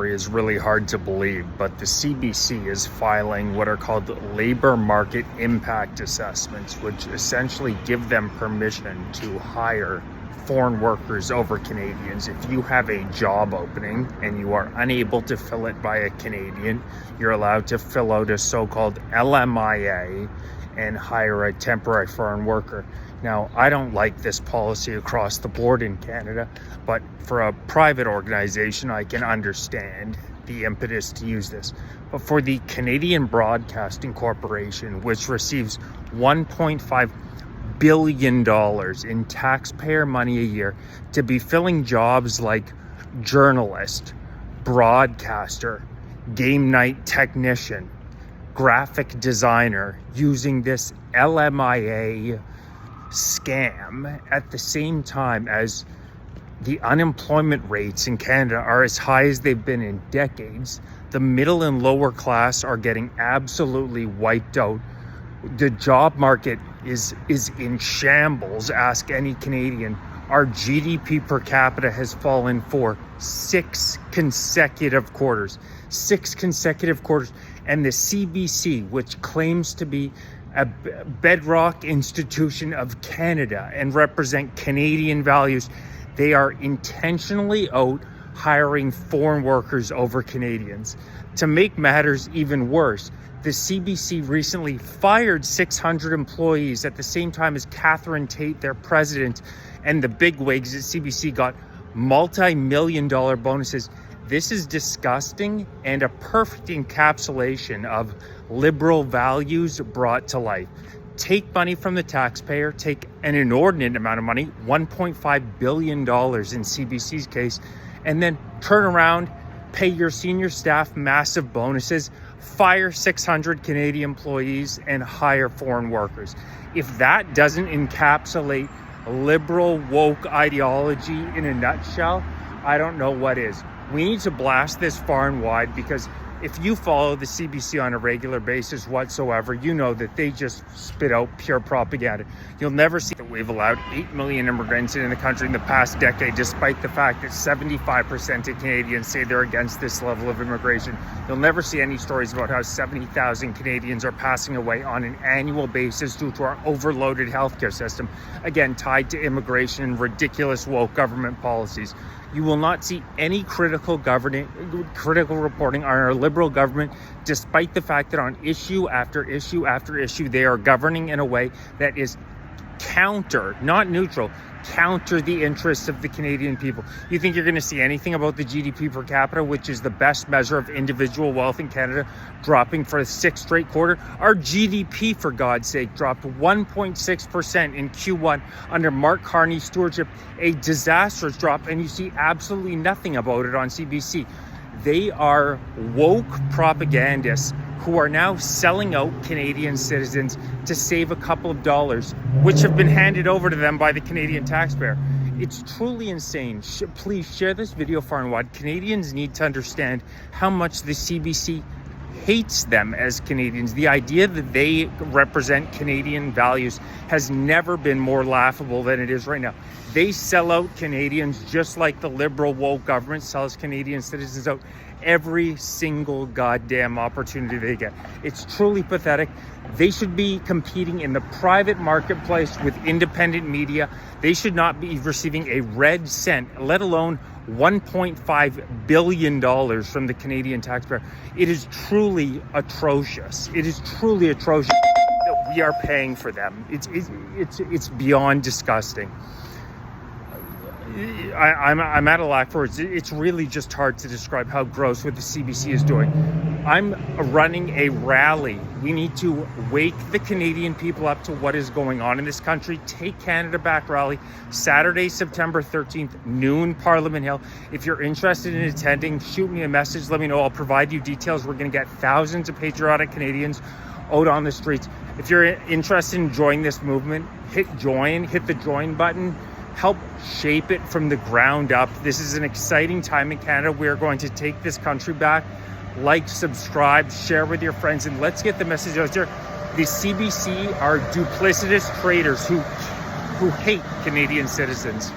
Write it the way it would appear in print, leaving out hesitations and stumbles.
story is really hard to believe, but the CBC is filing what are called labor market impact assessments, which essentially give them permission to hire foreign workers over Canadians. If you have a job opening and you are unable to fill it by a Canadian, you're allowed to fill out a so-called LMIA and hire a temporary foreign worker. Now, I don't like this policy across the board in Canada, but for a private organization, I can understand the impetus to use this. But for the Canadian Broadcasting Corporation, which receives $1.5 billion in taxpayer money a year to be filling jobs like journalist, broadcaster, game night technician, graphic designer, using this LMIA scam at the same time as the unemployment rates in Canada are as high as they've been in decades. The middle and lower class are getting absolutely wiped out. The job market is in shambles. Ask any Canadian. Our GDP per capita has fallen for 6 consecutive quarters. 6 consecutive quarters. And the CBC, which claims to be a bedrock institution of Canada and represent Canadian values, they are intentionally out hiring foreign workers over Canadians. To make matters even worse, the CBC recently fired 600 employees at the same time as Catherine Tate, their president, and the bigwigs at CBC got multi-million-dollar bonuses. This is disgusting and a perfect encapsulation of liberal values brought to life. Take money from the taxpayer, take an inordinate amount of money, $1.5 billion in CBC's case, and then turn around, pay your senior staff massive bonuses, fire 600 Canadian employees, and hire foreign workers. If that doesn't encapsulate liberal woke ideology in a nutshell, I don't know what is. We need to blast this far and wide, because if you follow the CBC on a regular basis whatsoever, you know that they just spit out pure propaganda. You'll never see that we've allowed 8 million immigrants in the country in the past decade, despite the fact that 75% of Canadians say they're against this level of immigration. You'll never see any stories about how 70,000 Canadians are passing away on an annual basis due to our overloaded healthcare system, again, tied to immigration and ridiculous woke government policies. You will not see any critical reporting on our liberal government, despite the fact that on issue after issue after issue, they are governing in a way that is counter, not neutral, counter the interests of the Canadian people. You think you're going to see anything about the GDP per capita, which is the best measure of individual wealth in Canada, dropping for the 6th straight quarter? Our GDP, for God's sake, dropped 1.6% in Q1 under Mark Carney's stewardship, a disastrous drop, and you see absolutely nothing about it on CBC. They are woke propagandists who are now selling out Canadian citizens to save a couple of dollars, which have been handed over to them by the Canadian taxpayer. It's truly insane. Please share this video far and wide. Canadians need to understand how much the CBC hates them as Canadians. The idea that they represent Canadian values has never been more laughable than it is right now. They sell out Canadians just like the liberal woke government sells Canadian citizens out every single goddamn opportunity they get. It's truly pathetic. They should be competing in the private marketplace with independent media. They should not be receiving a red cent, let alone $1.5 billion from the Canadian taxpayer. It is truly atrocious. It is truly atrocious that we are paying for them. It's beyond disgusting. I'm at a lack for words. It's really just hard to describe how gross what the CBC is doing. I'm running a rally. We need to wake the Canadian people up to what is going on in this country. Take Canada Back rally, Saturday, September 13th, noon, Parliament Hill. If you're interested in attending, shoot me a message. Let me know. I'll provide you details. We're going to get thousands of patriotic Canadians out on the streets. If you're interested in joining this movement, hit the join button. Help shape it from the ground up. This is an exciting time in Canada. We're going to take this country back. Like, subscribe, share with your friends, and let's get the message out there. The CBC are duplicitous traitors who hate Canadian citizens.